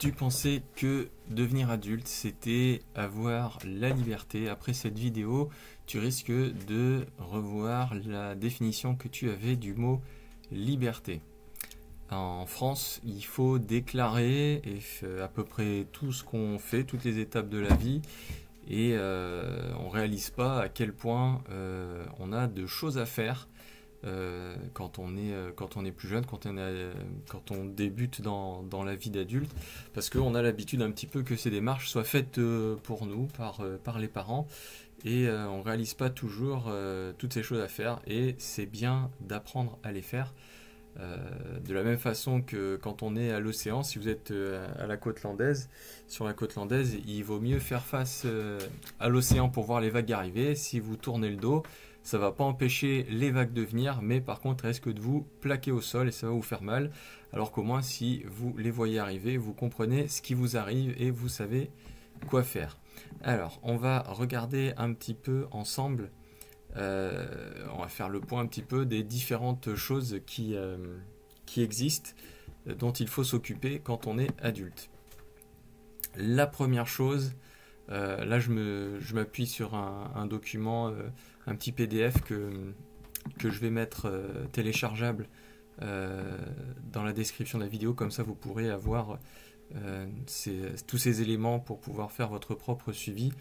tu pensais que devenir adulte, c'était avoir la liberté? Après cette vidéo, tu risques de revoir la définition que tu avais du mot liberté. En France, il faut déclarer à peu près tout ce qu'on fait, toutes les étapes de la vie, et on ne réalise pas à quel point on a de choses à faire quand on est plus jeune, quand on débute dans la vie d'adulte, parce qu'on a l'habitude un petit peu que ces démarches soient faites pour nous, par les parents, et on ne réalise pas toujours toutes ces choses à faire, et c'est bien d'apprendre à les faire. De la même façon que quand on est à l'océan, si vous êtes à la côte landaise, sur la côte landaise, il vaut mieux faire face à l'océan pour voir les vagues arriver. Si vous tournez le dos, ça ne va pas empêcher les vagues de venir, mais par contre, risque de vous plaquer au sol et ça va vous faire mal. Alors qu'au moins, si vous les voyez arriver, vous comprenez ce qui vous arrive et vous savez quoi faire. Alors, on va regarder un petit peu ensemble. On va faire le point un petit peu des différentes choses qui existent, dont il faut s'occuper quand on est adulte. La première chose, là je m'appuie sur un document, un petit PDF que je vais mettre téléchargeable dans la description de la vidéo, comme ça vous pourrez avoir tous ces éléments pour pouvoir faire votre propre suivi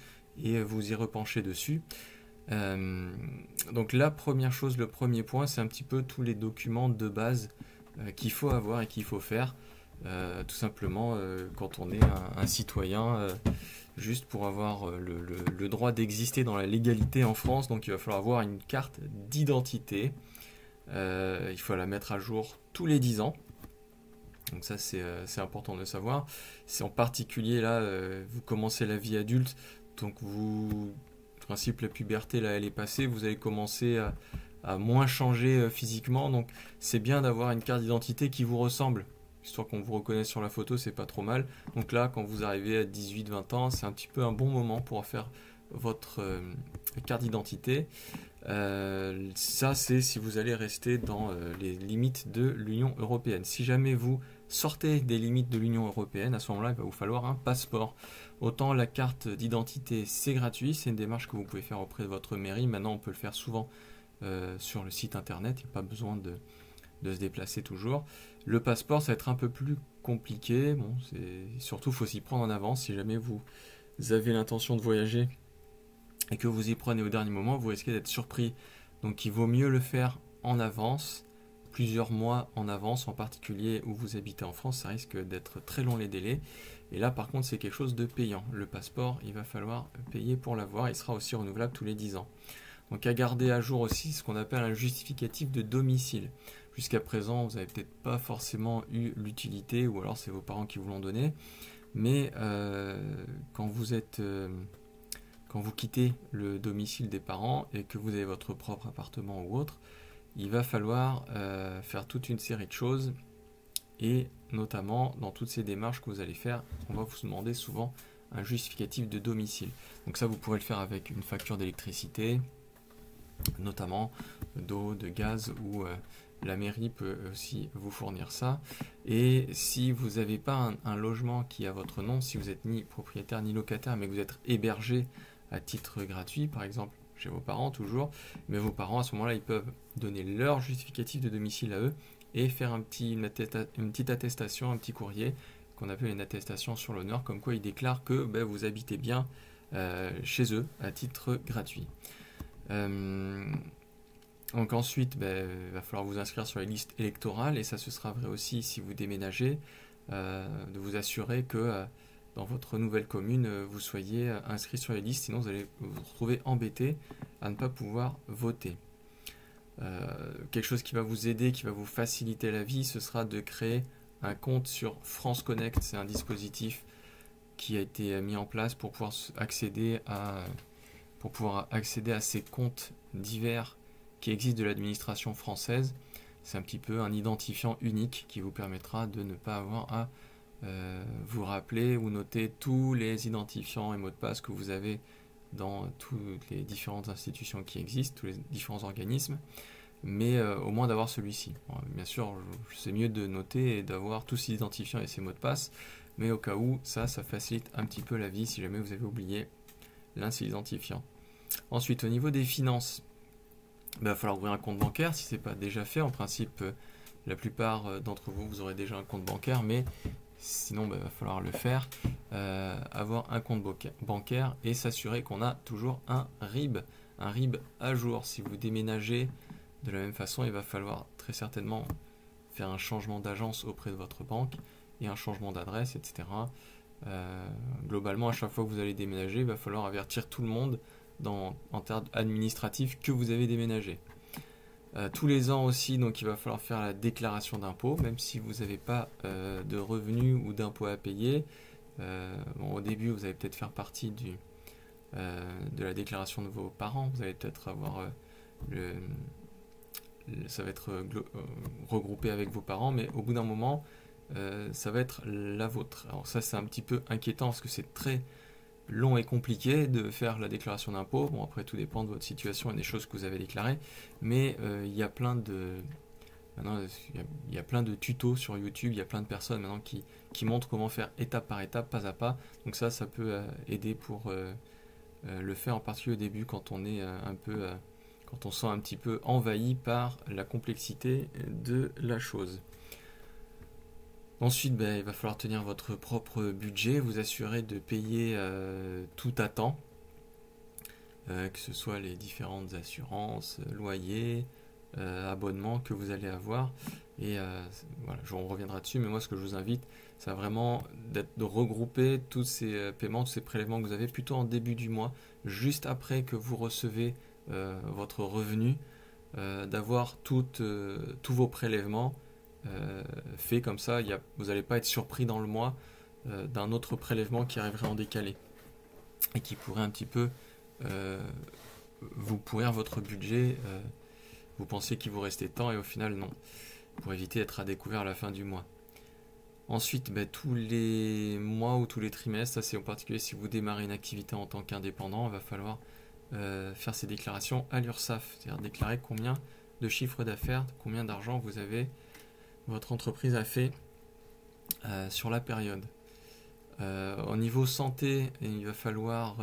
et vous y repencher dessus. Donc la première chose, le premier point, c'est un petit peu tous les documents de base qu'il faut avoir et qu'il faut faire, tout simplement quand on est un citoyen, juste pour avoir le droit d'exister dans la légalité en France. Donc il va falloir avoir une carte d'identité, il faut la mettre à jour tous les 10 ans. Donc ça c'est important de le savoir. C'est en particulier là, vous commencez la vie adulte, donc principe, la puberté, là, elle est passée, vous allez commencer à moins changer physiquement, donc c'est bien d'avoir une carte d'identité qui vous ressemble, histoire qu'on vous reconnaisse sur la photo, c'est pas trop mal. Donc là, quand vous arrivez à 18-20 ans, c'est un petit peu un bon moment pour faire votre carte d'identité. Ça, c'est si vous allez rester dans les limites de l'Union européenne. Si jamais vous sortez des limites de l'Union européenne, à ce moment-là, il va vous falloir un passeport. Autant la carte d'identité, c'est gratuit, c'est une démarche que vous pouvez faire auprès de votre mairie. Maintenant, on peut le faire souvent sur le site internet, il n'y a pas besoin de se déplacer toujours. Le passeport, ça va être un peu plus compliqué. Bon, surtout, il faut s'y prendre en avance. Si jamais vous avez l'intention de voyager et que vous y prenez au dernier moment, vous risquez d'être surpris. Donc il vaut mieux le faire en avance, plusieurs mois en avance, en particulier où vous habitez en France, ça risque d'être très long les délais. Et là par contre c'est quelque chose de payant. Le passeport, il va falloir payer pour l'avoir, il sera aussi renouvelable tous les 10 ans. Donc à garder à jour aussi ce qu'on appelle un justificatif de domicile. Jusqu'à présent, vous n'avez peut-être pas forcément eu l'utilité, ou alors c'est vos parents qui vous l'ont donné, mais quand vous quittez le domicile des parents et que vous avez votre propre appartement ou autre, il va falloir faire toute une série de choses, et notamment dans toutes ces démarches que vous allez faire, on va vous demander souvent un justificatif de domicile. Donc ça, vous pourrez le faire avec une facture d'électricité, notamment d'eau, de gaz, ou la mairie peut aussi vous fournir ça. Et si vous n'avez pas un logement qui est à votre nom, si vous n'êtes ni propriétaire ni locataire, mais que vous êtes hébergé à titre gratuit, par exemple chez vos parents toujours, mais vos parents à ce moment-là, ils peuvent donner leur justificatif de domicile à eux et faire une petite attestation, un petit courrier qu'on appelle une attestation sur l'honneur, comme quoi ils déclarent que vous habitez bien chez eux à titre gratuit. Donc ensuite, il va falloir vous inscrire sur les listes électorales, et ça ce sera vrai aussi si vous déménagez, de vous assurer que dans votre nouvelle commune, vous soyez inscrit sur les listes, sinon vous allez vous retrouver embêté à ne pas pouvoir voter. Quelque chose qui va vous aider, qui va vous faciliter la vie, ce sera de créer un compte sur France Connect. C'est un dispositif qui a été mis en place pour pouvoir accéder à ces comptes divers qui existent de l'administration française. C'est un petit peu un identifiant unique qui vous permettra de ne pas avoir à vous rappeler ou noter tous les identifiants et mots de passe que vous avez dans toutes les différentes institutions qui existent, tous les différents organismes, mais au moins d'avoir celui-ci. Bon, bien sûr, c'est mieux de noter et d'avoir tous ces identifiants et ces mots de passe, mais au cas où, ça facilite un petit peu la vie si jamais vous avez oublié l'un de ces identifiants. Ensuite, au niveau des finances, il va falloir ouvrir un compte bancaire si ce n'est pas déjà fait. En principe, la plupart d'entre vous, vous aurez déjà un compte bancaire, mais sinon, il va falloir le faire. Avoir un compte bancaire et s'assurer qu'on a toujours un RIB à jour. Si vous déménagez, de la même façon, il va falloir très certainement faire un changement d'agence auprès de votre banque et un changement d'adresse, etc. Globalement, à chaque fois que vous allez déménager, il va falloir avertir tout le monde en termes administratifs que vous avez déménagé. Tous les ans aussi, donc il va falloir faire la déclaration d'impôt, même si vous n'avez pas de revenus ou d'impôts à payer. Au début, vous allez peut-être faire partie de la déclaration de vos parents. Vous allez peut-être avoir ça va être regroupé avec vos parents, mais au bout d'un moment, ça va être la vôtre. Alors ça, c'est un petit peu inquiétant parce que c'est très long et compliqué de faire la déclaration d'impôt. Bon, après, tout dépend de votre situation et des choses que vous avez déclarées, mais il y a plein de... Maintenant, il y a plein de tutos sur YouTube, il y a plein de personnes maintenant qui montrent comment faire étape par étape, pas à pas. Donc ça peut aider pour le faire, en particulier au début quand on est quand on sent un petit peu envahi par la complexité de la chose. Ensuite, il va falloir tenir votre propre budget, vous assurer de payer tout à temps, que ce soit les différentes assurances, loyers, abonnements que vous allez avoir. Et voilà, on reviendra dessus, mais moi ce que je vous invite, c'est vraiment de regrouper tous ces paiements, tous ces prélèvements que vous avez plutôt en début du mois, juste après que vous recevez votre revenu, d'avoir tous vos prélèvements faits comme ça. Vous n'allez pas être surpris dans le mois d'un autre prélèvement qui arriverait en décalé et qui pourrait un petit peu vous pourrir votre budget. Vous pensez qu'il vous restait tant et au final non, pour éviter d'être à découvert à la fin du mois. Ensuite, tous les mois ou tous les trimestres, ça c'est en particulier si vous démarrez une activité en tant qu'indépendant, il va falloir faire ces déclarations à l'URSSAF, c'est-à-dire déclarer combien de chiffre d'affaires, combien d'argent votre entreprise a fait sur la période. Au niveau santé, il va falloir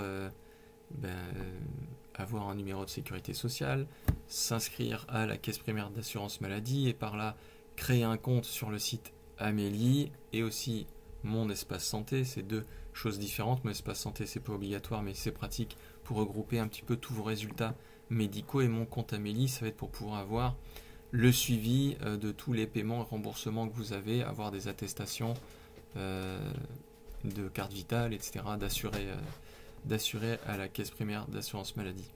avoir un numéro de sécurité sociale, s'inscrire à la caisse primaire d'assurance maladie et par là créer un compte sur le site Amélie et aussi Mon Espace Santé. C'est deux choses différentes. Mon Espace Santé, c'est pas obligatoire, mais c'est pratique pour regrouper un petit peu tous vos résultats médicaux, et Mon Compte Amélie, ça va être pour pouvoir avoir le suivi de tous les paiements et remboursements que vous avez, avoir des attestations de carte vitale, etc., d'assurer à la caisse primaire d'assurance maladie.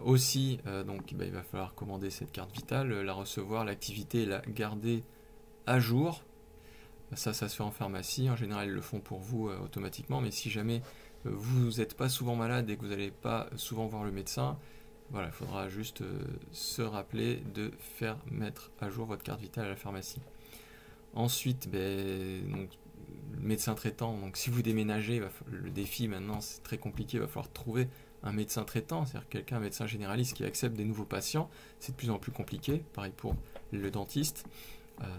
Aussi, il va falloir commander cette carte vitale, la recevoir, l'activité et la garder à jour. Ça se fait en pharmacie. En général, ils le font pour vous automatiquement. Mais si jamais vous n'êtes pas souvent malade et que vous n'allez pas souvent voir le médecin, voilà, il faudra juste se rappeler de faire mettre à jour votre carte vitale à la pharmacie. Ensuite, le médecin traitant. Donc, si vous déménagez, le défi maintenant, c'est très compliqué. Il va falloir trouver un médecin traitant, c'est-à-dire un médecin généraliste qui accepte des nouveaux patients. C'est de plus en plus compliqué. Pareil pour le dentiste.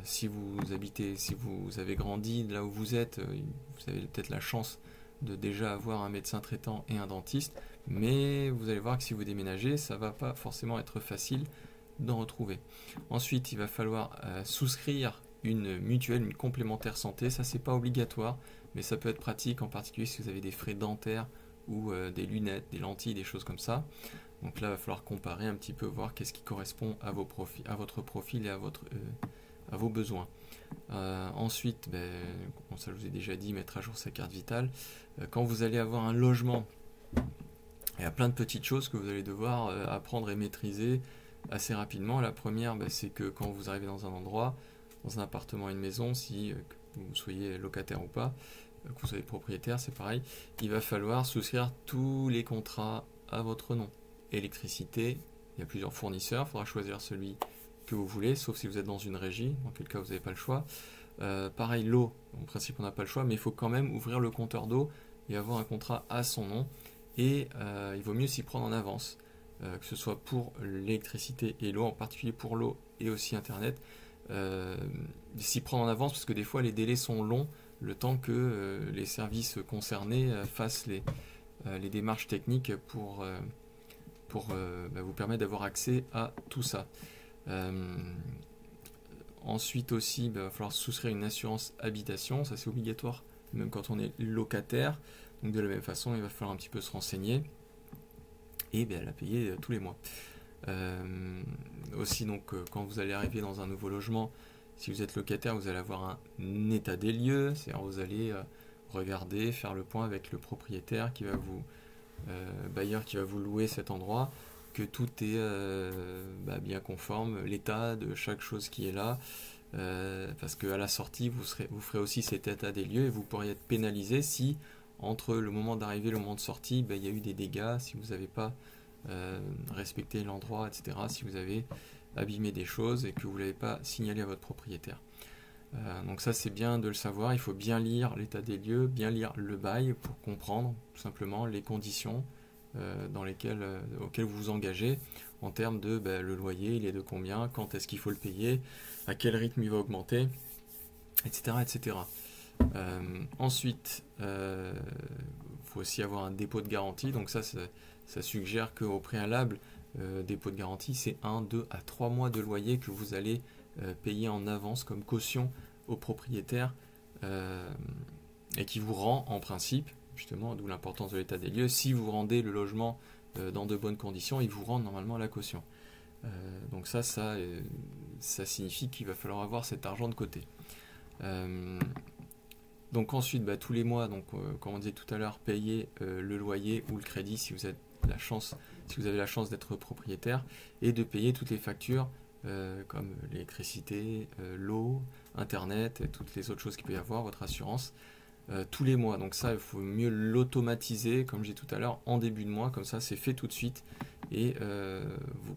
Si vous avez grandi là où vous êtes, vous avez peut-être la chance de déjà avoir un médecin traitant et un dentiste, mais vous allez voir que si vous déménagez, ça ne va pas forcément être facile d'en retrouver. Ensuite, il va falloir souscrire une mutuelle, une complémentaire santé. Ça, c'est pas obligatoire, mais ça peut être pratique, en particulier si vous avez des frais dentaires ou des lunettes, des lentilles, des choses comme ça. Donc là, il va falloir comparer un petit peu, voir qu'est-ce qui correspond à votre profil et à vos besoins. Ensuite, ça je vous ai déjà dit, mettre à jour sa carte vitale. Quand vous allez avoir un logement, il y a plein de petites choses que vous allez devoir apprendre et maîtriser assez rapidement. La première, c'est que quand vous arrivez dans un endroit, dans un appartement, une maison, si que vous soyez locataire ou pas, que vous soyez propriétaire, c'est pareil, il va falloir souscrire tous les contrats à votre nom. Électricité, il y a plusieurs fournisseurs, il faudra choisir celui que vous voulez, sauf si vous êtes dans une régie, dans quel cas vous n'avez pas le choix. Pareil, l'eau, en principe on n'a pas le choix, mais il faut quand même ouvrir le compteur d'eau et avoir un contrat à son nom, et il vaut mieux s'y prendre en avance, que ce soit pour l'électricité et l'eau, en particulier pour l'eau et aussi internet, s'y prendre en avance parce que des fois les délais sont longs le temps que les services concernés fassent les démarches techniques pour vous permettre d'avoir accès à tout ça. Ensuite aussi, il va falloir souscrire une assurance habitation, ça c'est obligatoire même quand on est locataire. Donc de la même façon, il va falloir un petit peu se renseigner et la payer tous les mois. Aussi, donc, quand vous allez arriver dans un nouveau logement, si vous êtes locataire, vous allez avoir un état des lieux, c'est-à-dire vous allez regarder, faire le point avec le propriétaire qui va vous bailleur qui va vous louer cet endroit, que tout est bien conforme, l'état de chaque chose qui est là, parce qu'à la sortie, vous ferez aussi cet état des lieux et vous pourriez être pénalisé si, entre le moment d'arrivée et le moment de sortie, il y a eu des dégâts, si vous n'avez pas respecté l'endroit, etc., si vous avez abîmé des choses et que vous ne l'avez pas signalé à votre propriétaire. Donc ça c'est bien de le savoir, il faut bien lire l'état des lieux, bien lire le bail pour comprendre tout simplement les conditions auxquelles vous vous engagez en termes de le loyer, il est de combien, quand est-ce qu'il faut le payer, à quel rythme il va augmenter, etc. etc. Ensuite, faut aussi avoir un dépôt de garantie, donc ça suggère qu'au préalable, dépôt de garantie, c'est 1, 2 à 3 mois de loyer que vous allez payer en avance comme caution au propriétaire et qui vous rend en principe, justement, d'où l'importance de l'état des lieux, si vous rendez le logement dans de bonnes conditions, il vous rend normalement la caution. Donc ça signifie qu'il va falloir avoir cet argent de côté. Donc ensuite, tous les mois, donc, comme on disait tout à l'heure, payer le loyer ou le crédit si vous avez la chance d'être propriétaire, et de payer toutes les factures comme l'électricité, l'eau, internet et toutes les autres choses qu'il peut y avoir, votre assurance, tous les mois. Donc ça, il faut mieux l'automatiser, comme j'ai dit tout à l'heure, en début de mois, comme ça c'est fait tout de suite et vous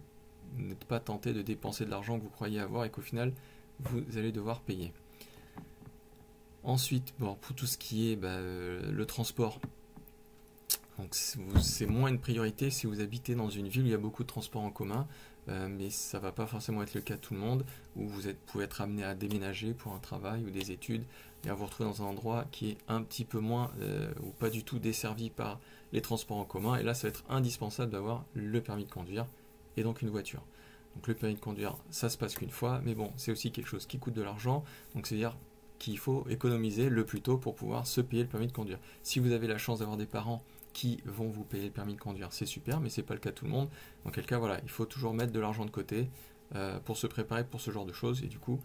n'êtes pas tenté de dépenser de l'argent que vous croyez avoir et qu'au final vous allez devoir payer. Ensuite, pour tout ce qui est le transport, donc c'est moins une priorité si vous habitez dans une ville où il y a beaucoup de transports en commun, mais ça ne va pas forcément être le cas de tout le monde, où pouvez être amené à déménager pour un travail ou des études et à vous retrouver dans un endroit qui est un petit peu moins ou pas du tout desservi par les transports en commun, et là ça va être indispensable d'avoir le permis de conduire et donc une voiture. Donc le permis de conduire, ça se passe qu'une fois, mais bon, c'est aussi quelque chose qui coûte de l'argent, donc c'est-à-dire qu'il faut économiser le plus tôt pour pouvoir se payer le permis de conduire. Si vous avez la chance d'avoir des parents qui vont vous payer le permis de conduire, c'est super, mais c'est pas le cas de tout le monde. Dans quel cas, voilà, il faut toujours mettre de l'argent de côté pour se préparer pour ce genre de choses, et du coup,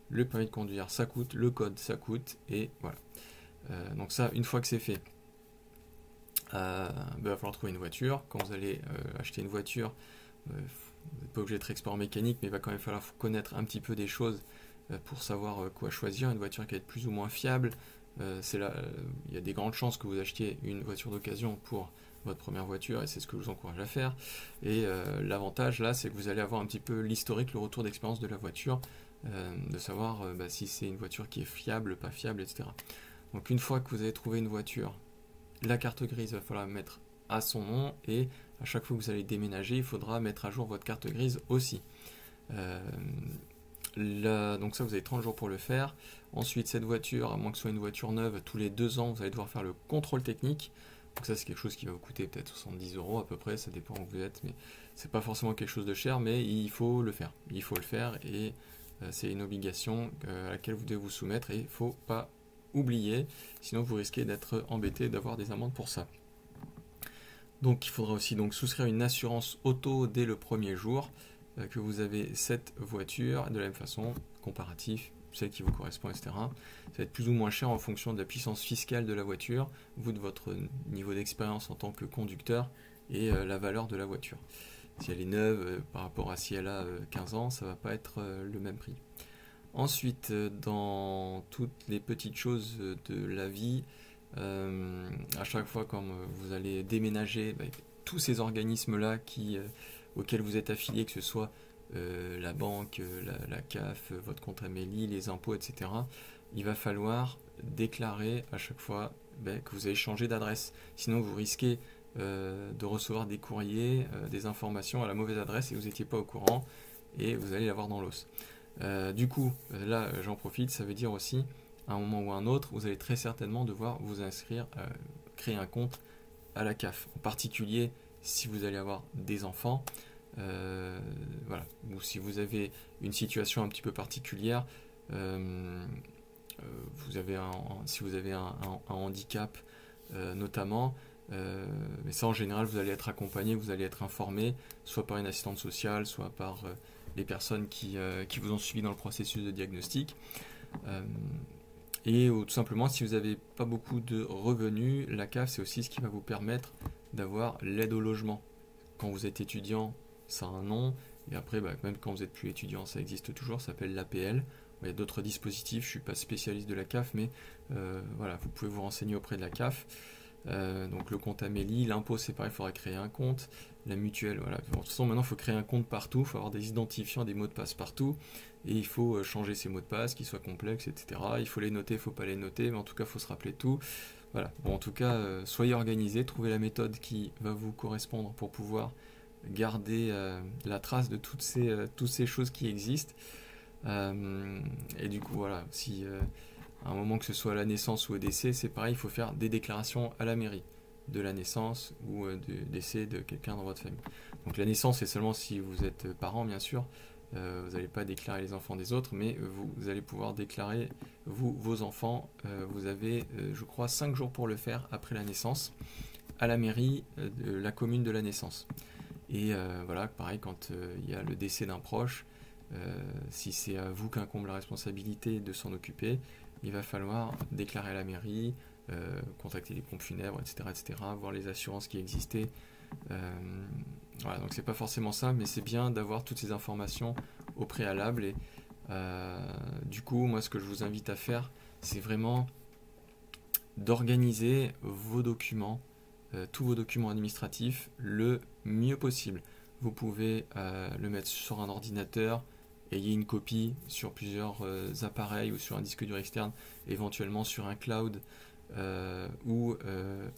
le permis de conduire, ça coûte, le code, ça coûte, et voilà. Donc ça, une fois que c'est fait, il va falloir trouver une voiture. Quand vous allez acheter une voiture, vous n'êtes pas obligé d'être expert en mécanique, mais il va quand même falloir connaître un petit peu des choses pour savoir quoi choisir. Une voiture qui va être plus ou moins fiable, il y a des grandes chances que vous achetiez une voiture d'occasion pour votre première voiture, et c'est ce que je vous encourage à faire. Et l'avantage là, c'est que vous allez avoir un petit peu l'historique, le retour d'expérience de la voiture, de savoir si c'est une voiture qui est fiable, pas fiable, etc. Donc une fois que vous avez trouvé une voiture, la carte grise, il va falloir mettre à son nom, et à chaque fois que vous allez déménager, il faudra mettre à jour votre carte grise aussi. Donc ça, vous avez 30 jours pour le faire. Ensuite, cette voiture, à moins que ce soit une voiture neuve, tous les 2 ans, vous allez devoir faire le contrôle technique. Donc ça, c'est quelque chose qui va vous coûter peut-être 70 € à peu près, ça dépend où vous êtes, mais c'est pas forcément quelque chose de cher, mais il faut le faire. Il faut le faire, et c'est une obligation à laquelle vous devez vous soumettre, et il ne faut pas oublier, sinon vous risquez d'être embêté et d'avoir des amendes pour ça. Donc il faudra aussi souscrire une assurance auto dès le premier jour que vous avez cette voiture, de la même façon, comparatif, celle qui vous correspond, etc. Ça va être plus ou moins cher en fonction de la puissance fiscale de la voiture, vous de votre niveau d'expérience en tant que conducteur, et la valeur de la voiture. Si elle est neuve par rapport à si elle a 15 ans, ça ne va pas être le même prix. Ensuite, dans toutes les petites choses de la vie, à chaque fois quand vous allez déménager, tous ces organismes-là auxquels vous êtes affilié, que ce soit la banque, la CAF, votre compte Amélie, les impôts, etc., il va falloir déclarer à chaque fois que vous avez changé d'adresse. Sinon, vous risquez de recevoir des courriers, des informations à la mauvaise adresse, et vous n'étiez pas au courant, et vous allez l'avoir dans l'os. Du coup, là, j'en profite, ça veut dire aussi à un moment ou à un autre, vous allez très certainement devoir vous inscrire, créer un compte à la CAF. En particulier, si vous allez avoir des enfants, voilà, ou si vous avez une situation un petit peu particulière, si vous avez un handicap notamment, mais ça en général vous allez être accompagné, vous allez être informé, soit par une assistante sociale, soit par les personnes qui vous ont suivi dans le processus de diagnostic. Et tout simplement, si vous n'avez pas beaucoup de revenus, la CAF, c'est aussi ce qui va vous permettre d'avoir l'aide au logement. Quand vous êtes étudiant, ça a un nom, et après, même quand vous n'êtes plus étudiant, ça existe toujours, ça s'appelle l'APL. Il y a d'autres dispositifs, je ne suis pas spécialiste de la CAF, mais voilà, vous pouvez vous renseigner auprès de la CAF. Donc le compte Amélie, l'impôt c'est pareil, il faudra créer un compte, la mutuelle, voilà. De toute façon maintenant il faut créer un compte partout, il faut avoir des identifiants, des mots de passe partout, et il faut changer ces mots de passe, qu'ils soient complexes, etc. Il faut les noter, il ne faut pas les noter, mais en tout cas il faut se rappeler tout. Voilà, bon en tout cas soyez organisés, trouvez la méthode qui va vous correspondre pour pouvoir garder la trace de toutes ces choses qui existent. Et du coup voilà, si à un moment que ce soit à la naissance ou au décès, c'est pareil, il faut faire des déclarations à la mairie de la naissance ou du décès de quelqu'un dans votre famille. Donc la naissance, c'est seulement si vous êtes parent, bien sûr. Vous n'allez pas déclarer les enfants des autres, mais vous allez pouvoir déclarer vos enfants. Vous avez, je crois, 5 jours pour le faire après la naissance, à la mairie de la commune de la naissance. Et voilà, pareil, quand il y a le décès d'un proche, si c'est à vous qu'incombe la responsabilité de s'en occuper, il va falloir déclarer à la mairie, contacter les pompes funèbres, etc., voir les assurances qui existaient. Voilà, donc c'est pas forcément simple, mais c'est bien d'avoir toutes ces informations au préalable. Et du coup, moi, ce que je vous invite à faire, c'est vraiment d'organiser vos documents, tous vos documents administratifs, le mieux possible. Vous pouvez le mettre sur un ordinateur, ayez une copie sur plusieurs appareils ou sur un disque dur externe, éventuellement sur un cloud ou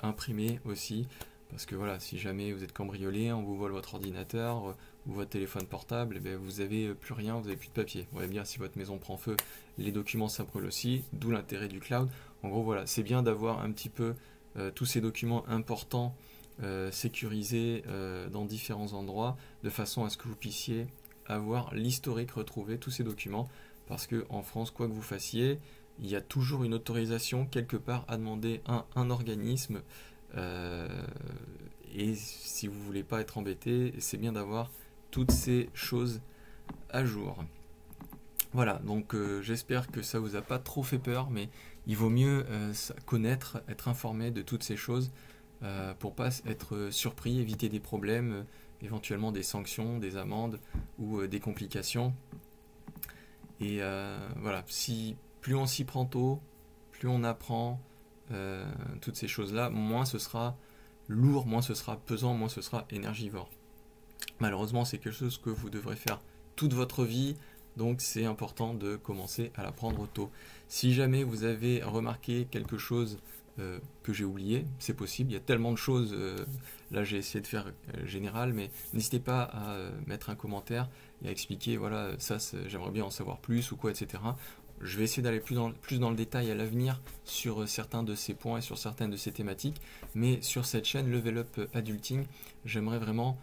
imprimé aussi, parce que voilà, si jamais vous êtes cambriolé, on vous vole votre ordinateur ou votre téléphone portable, et vous n'avez plus rien, vous n'avez plus de papier. Vous voyez bien, si votre maison prend feu, les documents ça brûle aussi, d'où l'intérêt du cloud. En gros voilà, c'est bien d'avoir un petit peu tous ces documents importants sécurisés dans différents endroits, de façon à ce que vous puissiez avoir l'historique retrouvé, tous ces documents, parce que en France, quoi que vous fassiez, il y a toujours une autorisation quelque part à demander à un organisme, et si vous voulez pas être embêté, c'est bien d'avoir toutes ces choses à jour. Voilà, donc j'espère que ça vous a pas trop fait peur, mais il vaut mieux connaître, être informé de toutes ces choses pour pas être surpris, éviter des problèmes, éventuellement des sanctions, des amendes ou des complications. Et voilà, plus on s'y prend tôt, plus on apprend toutes ces choses-là, moins ce sera lourd, moins ce sera pesant, moins ce sera énergivore. Malheureusement, c'est quelque chose que vous devrez faire toute votre vie, donc c'est important de commencer à l'apprendre tôt. Si jamais vous avez remarqué quelque chose que j'ai oublié, c'est possible, il y a tellement de choses, là j'ai essayé de faire général, mais n'hésitez pas à mettre un commentaire et à expliquer, voilà, ça j'aimerais bien en savoir plus ou quoi, etc. Je vais essayer d'aller plus dans le détail à l'avenir sur certains de ces points et sur certaines de ces thématiques, mais sur cette chaîne Level Up Adulting, j'aimerais vraiment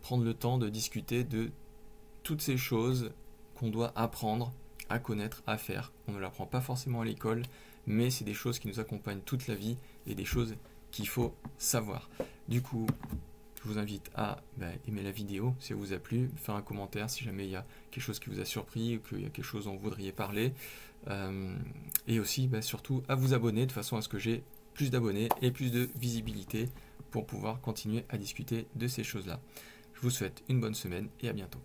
prendre le temps de discuter de toutes ces choses qu'on doit apprendre à connaître, à faire. On ne l'apprend pas forcément à l'école, mais c'est des choses qui nous accompagnent toute la vie et des choses qu'il faut savoir. Du coup, je vous invite à aimer la vidéo si elle vous a plu, faire un commentaire si jamais il y a quelque chose qui vous a surpris ou qu'il y a quelque chose dont vous voudriez parler, et aussi surtout à vous abonner de façon à ce que j'ai plus d'abonnés et plus de visibilité pour pouvoir continuer à discuter de ces choses-là. Je vous souhaite une bonne semaine et à bientôt.